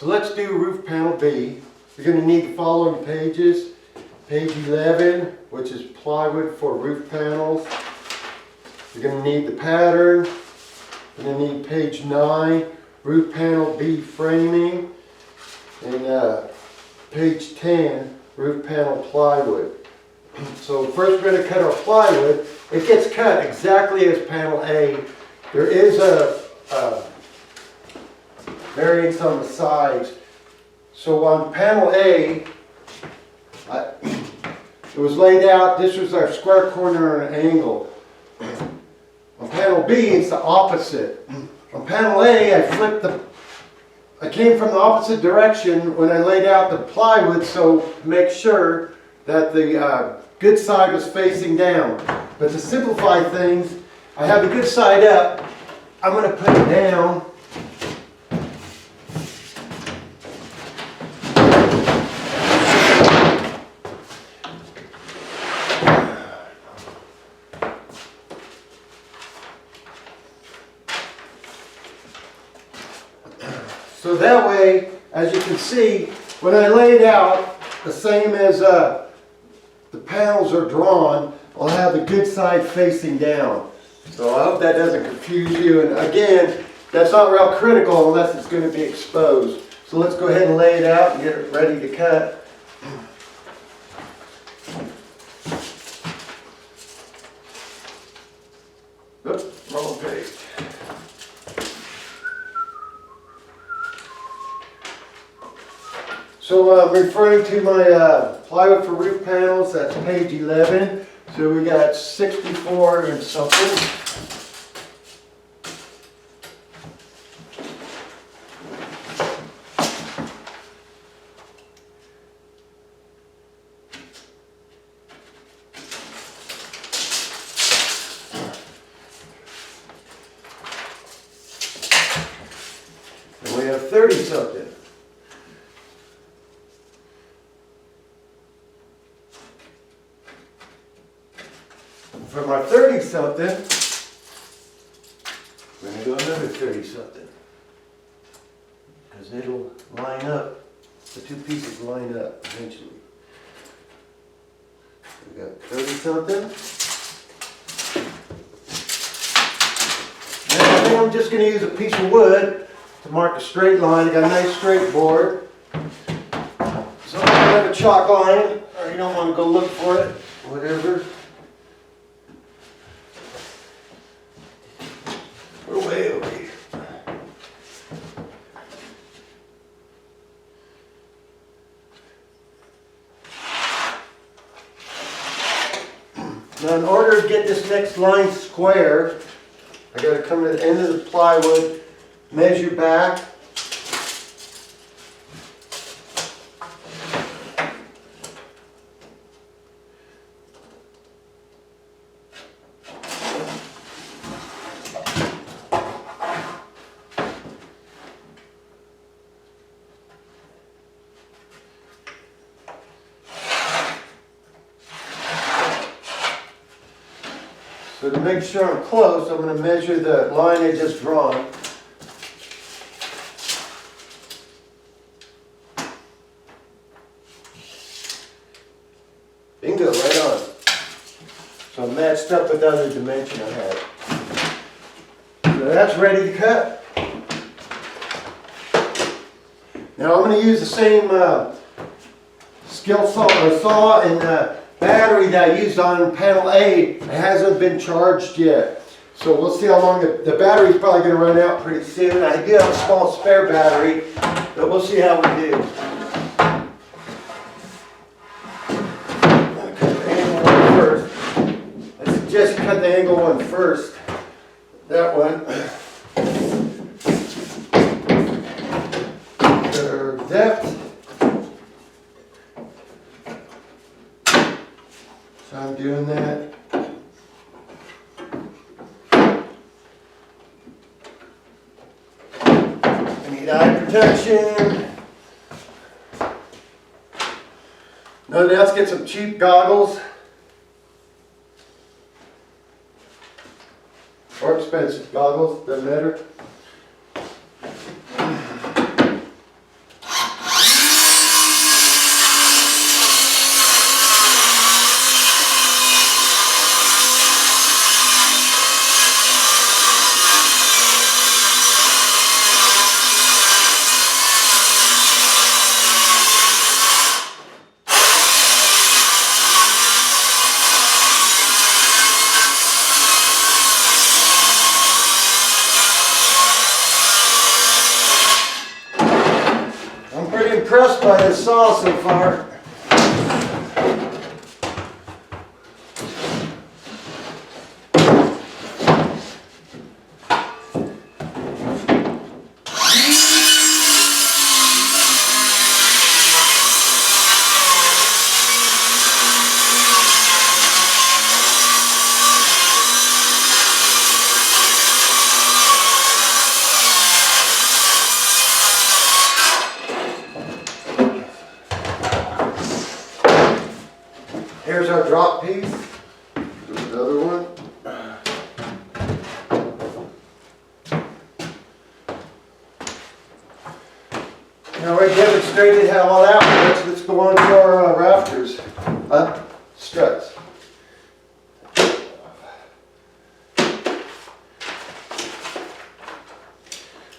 So let's do roof panel B. You're going to need the following pages. Page 11, which is plywood for roof panels. You're going to need the pattern. You're going to need page 9, roof panel B framing. And page 10, roof panel plywood. So first we're going to cut our plywood. It gets cut exactly as panel A. There is a variance on the sides. So on panel A, it was laid out, this was our square corner at an angle. On panel B, it's the opposite. On panel A, I came from the opposite direction when I laid out the plywood, so to make sure that the good side was facing down. But to simplify things, I have the good side up. I'm going to put it down. So that way, as you can see, when I lay it out, the same as the panels are drawn, I'll have the good side facing down. So I hope that doesn't confuse you. And again, that's not real critical unless it's going to be exposed. So let's go ahead and lay it out and get it ready to cut. Oops, wrong page. So referring to my plywood for roof panels, that's page 11. So we got 64 and something. And we have 30 something. For my 30 something, we're going to do another 30 something. Because it'll line up, the two pieces line up eventually. We got 30 something. And I think I'm just going to use a piece of wood to mark a straight line. I got a nice straight board. So I'm going to have a chalk line, or you don't want to go look for it, whatever. We're way over here. Now in order to get this next line square, I got to come to the end of the plywood, measure back. So to make sure I'm close, I'm going to measure the line I just drawn. Bingo, right on. So I'm matched up with the other dimension I had. So that's ready to cut. Now I'm going to use the same skill saw and battery that I used on panel A. It hasn't been charged yet. So we'll see how long the battery's probably going to run out pretty soon. I do have a small spare battery, but we'll see how we do. I'm going to cut the angle one first. I suggest you cut the angle one first. That one. Their depth. So I'm doing that. I need eye protection. Nothing else, get some cheap goggles. Or expensive goggles, doesn't matter. Pretty impressed by this saw so far. Here's our drop piece. There's another one. Now we demonstrated how all that works. Let's go on to our rafters, struts.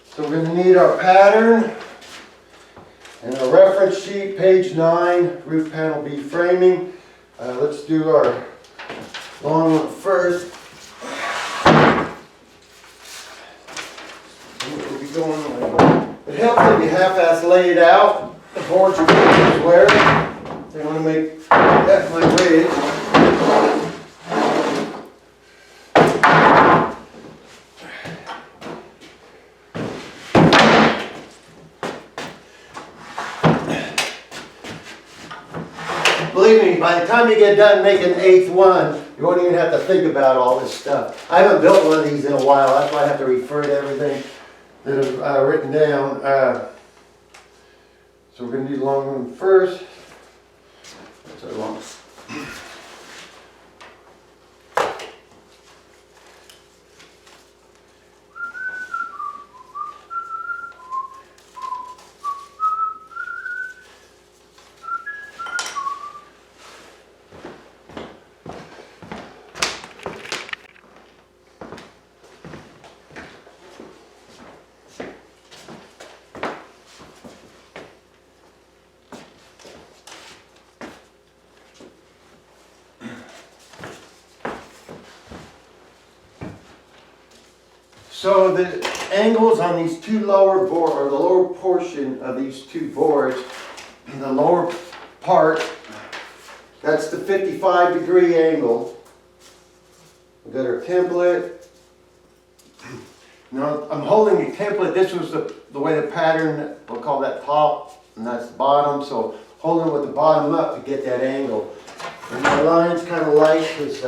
So we're going to need our pattern and a reference sheet, page 9, roof panel B framing. Let's do our long one first. We'll be going. It helps if you half-ass lay it out. The boards are going to wear. They want to make that my ridge. Believe me, by the time you get done making the 8th one, you won't even have to think about all this stuff. I haven't built one of these in a while. That's why I have to refer to everything that I've written down. So we're going to do the long one first. That's our longest. So the angles on these two lower boards, or the lower portion of these two boards, the lower part, that's the 55-degree angle. We've got our template. Now I'm holding the template. This was the way the pattern, we'll call that top, and that's the bottom. So holding with the bottom up to get that angle. And my line's kind of light because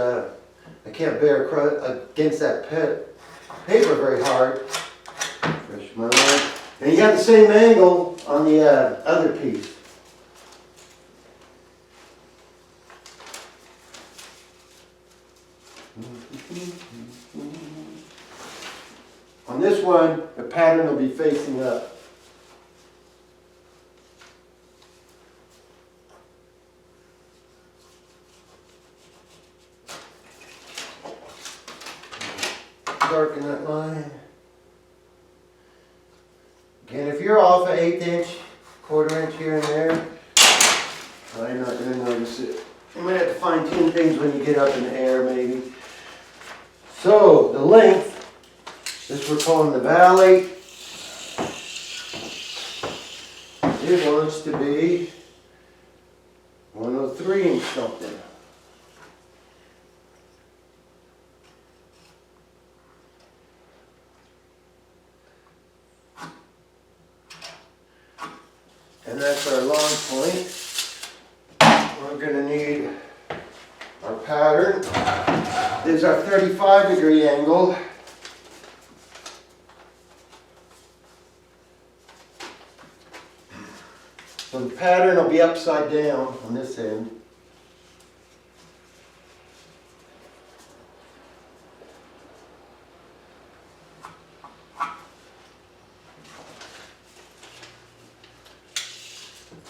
I can't bear against that paper very hard. Fresh my line. And you got the same angle on the other piece. On this one, the pattern will be facing up. Darken that line. Again, if you're off an 1/8 inch, 1/4 inch here and there, I'm not going to notice it. You might have to fine tune things when you get up in the air, maybe. So the length, this we're calling the valley. It wants to be 103 and something. And that's our long point. We're going to need our pattern. This is our 35-degree angle. So the pattern will be upside down on this end.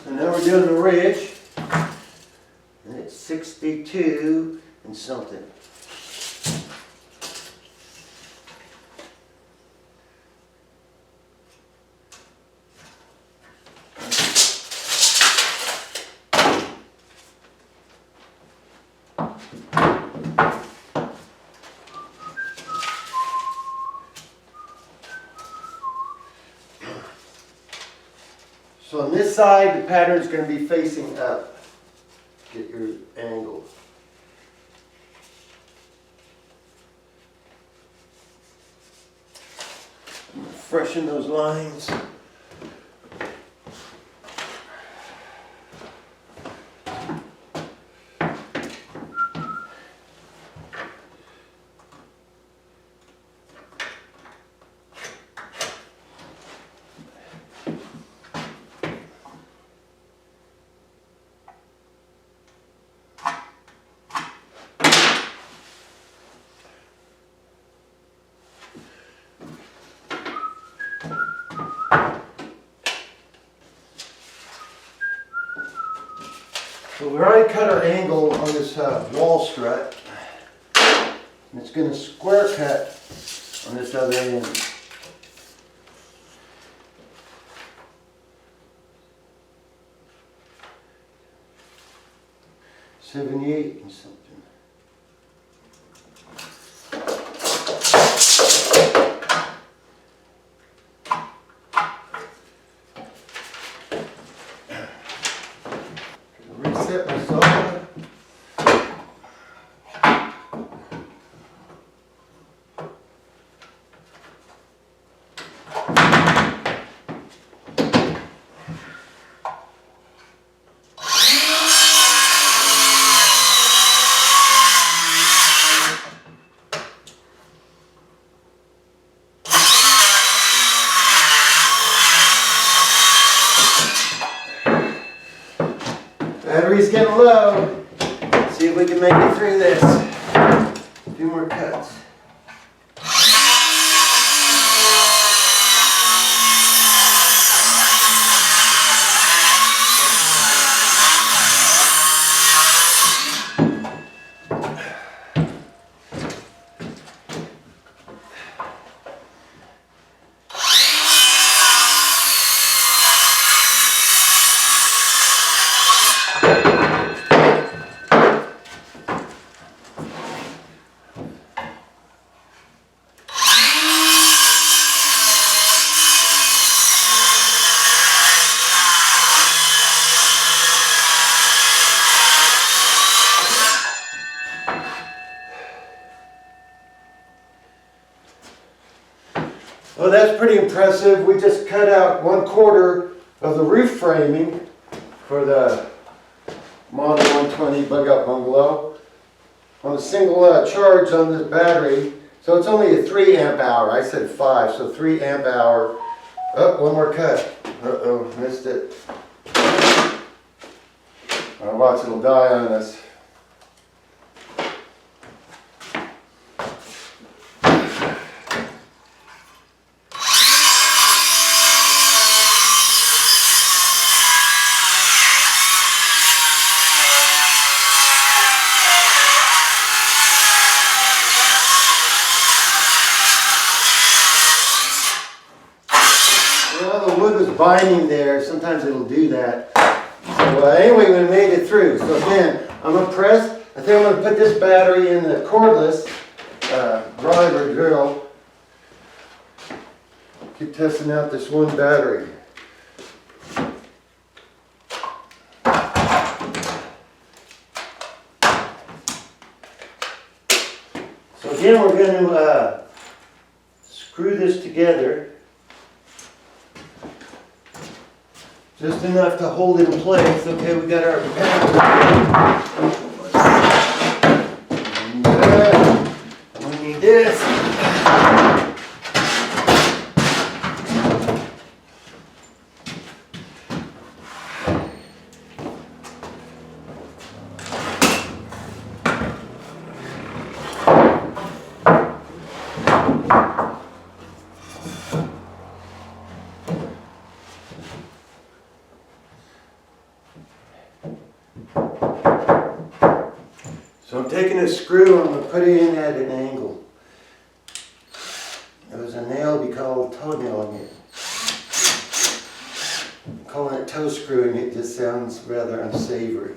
And now we're doing the ridge, and it's 62 and something. So on this side, the pattern is going to be facing up. Get your angle. I'm going to freshen those lines. So we already cut our angle on this wall strut, and it's going to square cut on this other end. 78 and something. Reset my saw. Battery's getting low. Let's see if we can make it through this. A few more cuts. Well, that's pretty impressive. We just cut out 1/4 of the roof framing for the Model 120 Bugout Bungalow on a single charge on this battery. So it's only a 3 amp hour. I said 5, so 3 amp hour. Oh, one more cut. Uh-oh, missed it. Watch, it'll die on us. Well, the wood was binding there. Sometimes it'll do that. So anyway, we made it through. So again, I'm impressed. I think I'm going to put this battery in the cordless driver drill. Keep testing out this one battery. So again, we're going to screw this together. Just enough to hold it in place. Okay, we got our pattern. We need this. So I'm taking a screw and I'm going to put it in at an angle. There was a nail we call toenail in it. I'm calling it toe screwing, it just sounds rather unsavory.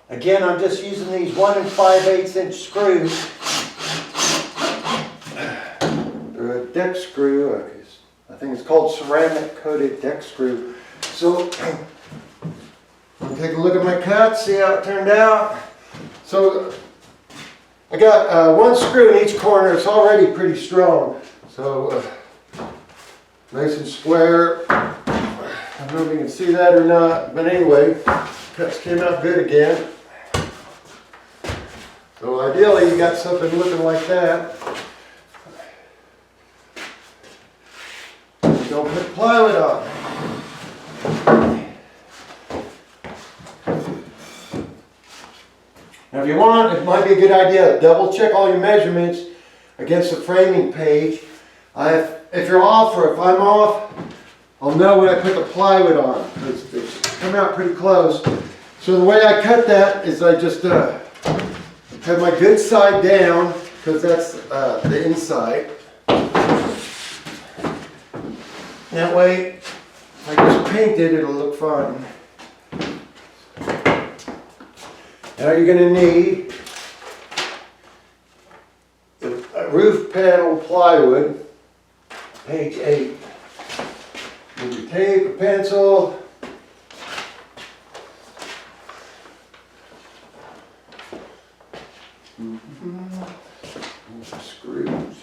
Again, I'm just using these 1 5/8 inch screws. They're a deck screw. I think it's called ceramic coated deck screw. So, I'll take a look at my cut, see how it turned out. So, I got 1 screw in each corner. It's already pretty strong. So, nice and square. I don't know if you can see that or not, but anyway, cuts came out good again. So ideally you got something looking like that. You don't put plywood on. Now if you want, it might be a good idea to double check all your measurements against the framing page. If you're off or if I'm off, I'll know when I put the plywood on, because it's come out pretty close. So the way I cut that is I just have my good side down, because that's the inside. That way, if I just paint it, it'll look fine. Now you're going to need a roof panel plywood, page 8. With your tape, a pencil. Some screws.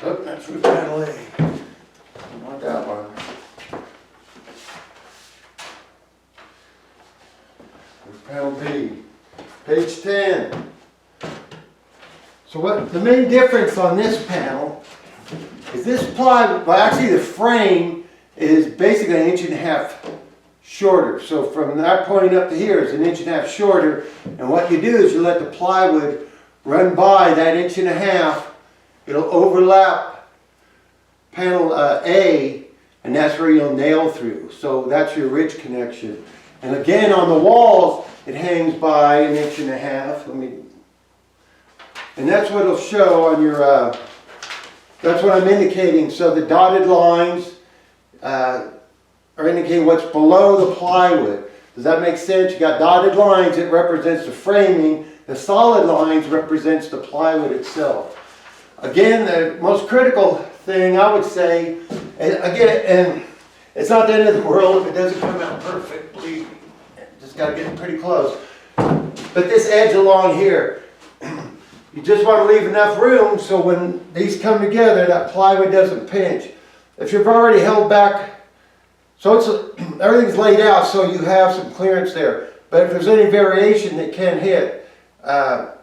Oh, that's roof panel A. Don't want that one. Roof panel B. Page 10. So what the main difference on this panel is this plywood, well actually the frame is basically 1.5 inches shorter. So from that point up to here is 1.5 inches shorter. And what you do is you let the plywood run by that 1.5 inches. It'll overlap panel A, and that's where you'll nail through. So that's your ridge connection. And again on the walls it hangs by 1.5 inches. And that's what it'll show on your, that's what I'm indicating. So the dotted lines are indicating what's below the plywood. Does that make sense? You got dotted lines, it represents the framing. The solid lines represents the plywood itself. Again, the most critical thing I would say, and it's not the end of the world if it doesn't come out perfectly. Just got to get pretty close. But this edge along here, you just want to leave enough room so when these come together, that plywood doesn't pinch. If you've already held back, so everything's laid out so you have some clearance there. But if there's any variation that can hit, I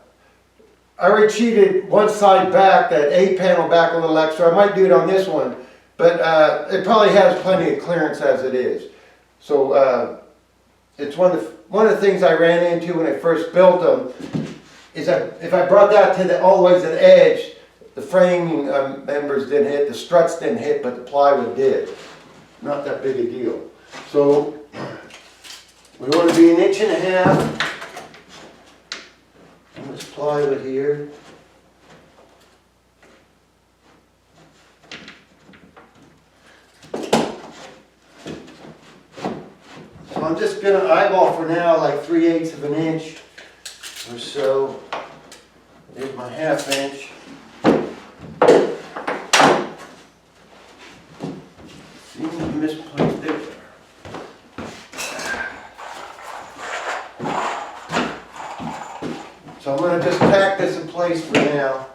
already cheated one side back, that A panel back a little extra. I might do it on this one, but it probably has plenty of clearance as it is. So it's one of the things I ran into when I first built them. Is that if I brought that to all the way to the edge, the framing members didn't hit, the struts didn't hit, but the plywood did. Not that big a deal. So we want to be 1.5 inches on this plywood here. So I'm just going to eyeball for now like 3/8 of an inch or so. There's my 1/2 inch. Seems to be misplaced there. So I'm going to just tack this in place for now.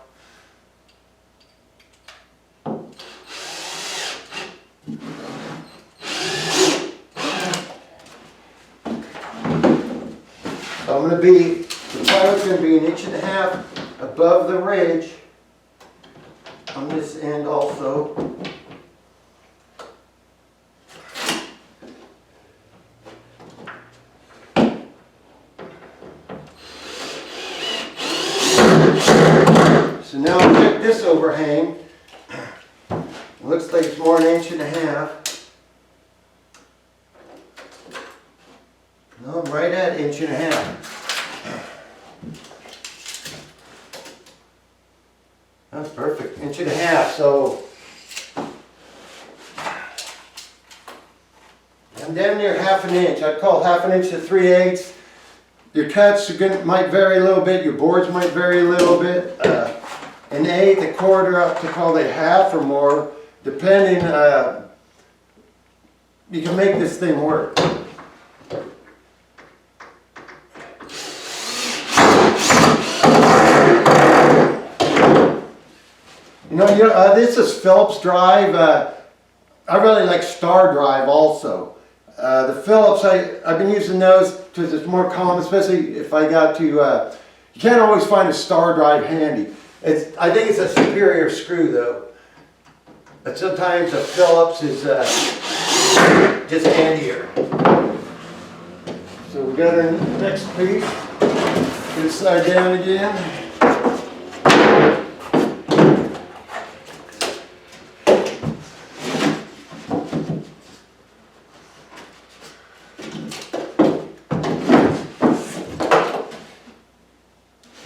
So I'm going to be, the plywood's going to be 1.5 inches above the ridge on this end also. So now I'll check this overhang. It looks like it's more 1.5 inches. No, I'm right at 1.5 inches. That's perfect, 1.5 inches. So damn near ½ inch. I'd call ½ inch to 3/8. Your cuts might vary a little bit. Your boards might vary a little bit. An eighth, a quarter, up to probably half or more, depending. You can make this thing work. This is Phillips drive. I really like Star drive also. The Phillips, I've been using those because it's more common, especially if I got to, you can't always find a Star drive handy. I think it's a superior screw though. But sometimes a Phillips is just handier. So we got our next piece. This side down again.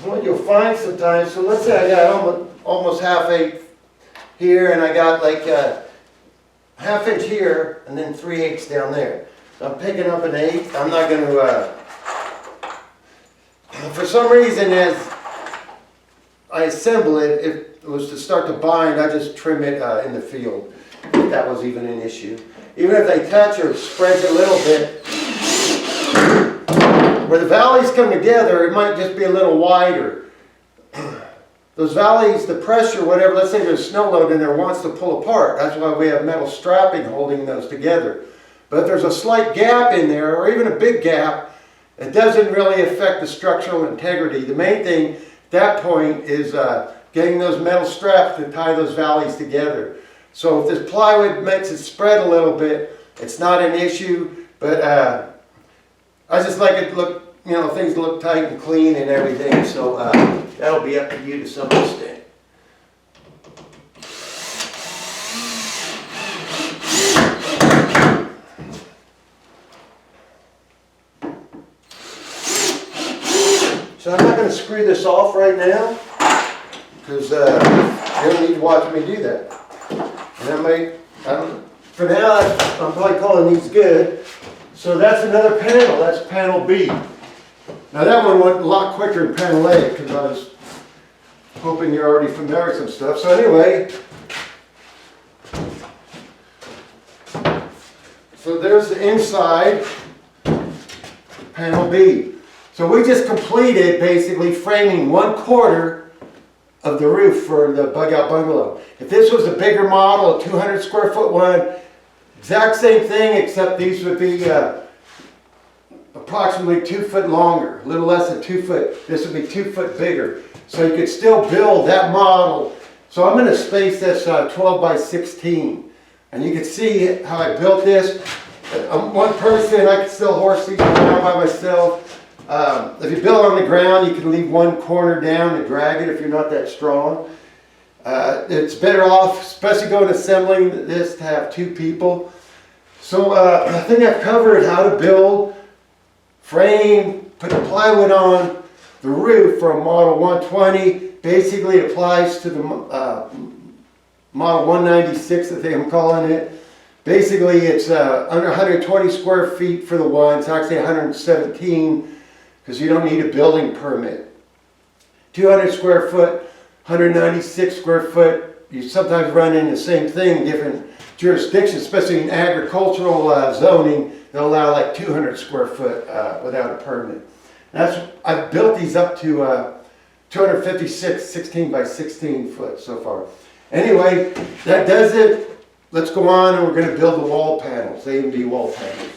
What you'll find sometimes, so let's say I got almost ½ here, and I got like ½ inch here, and then 3/8 down there. So I'm picking up an 1/8. I'm not going to, for some reason, as I assemble it, if it was to start to bind, I just trim it in the field, if that was even an issue. Even if they touch or spread a little bit, where the valleys come together, it might just be a little wider. Those valleys, the pressure, whatever, let's say there's snow load in there, wants to pull apart. That's why we have metal strapping holding those together. But if there's a slight gap in there, or even a big gap, it doesn't really affect the structural integrity. The main thing at that point is getting those metal straps to tie those valleys together. So if this plywood makes it spread a little bit, it's not an issue, but I just like it to look, things look tight and clean and everything, so that'll be up to you to some extent. So I'm not going to screw this off right now, because you don't need to watch me do that. And for now, I'm probably calling these good. So that's another panel, that's panel B. Now that one went a lot quicker than panel A, because I was hoping you're already familiar with some stuff. So anyway, so there's the inside, panel B. So we just completed basically framing 1/4 of the roof for the Bugout Bungalow. If this was a bigger model, a 200 square foot one, exact same thing, except these would be approximately 2 foot longer, a little less than 2 foot. This would be 2 foot bigger. So you could still build that model. So I'm in a space that's 12 by 16. And you can see how I built this. I'm one person, I can still horse these around by myself. If you build on the ground, you can leave one corner down and drag it if you're not that strong. It's better off, especially going assembling this, to have 2 people. So I think I've covered how to build, frame, put the plywood on the roof for a Model 120. Basically it applies to the Model 196, I think I'm calling it. Basically it's under 120 square feet for the one. It's actually 117 because you don't need a building permit. 200 square foot, 196 square foot. You sometimes run into the same thing in different jurisdictions, especially in agricultural zoning. They'll allow like 200 square foot without a permit. I've built these up to 256 16 by 16 foot so far. Anyway, that does it. Let's go on and we're going to build the wall panels, A and B wall panels.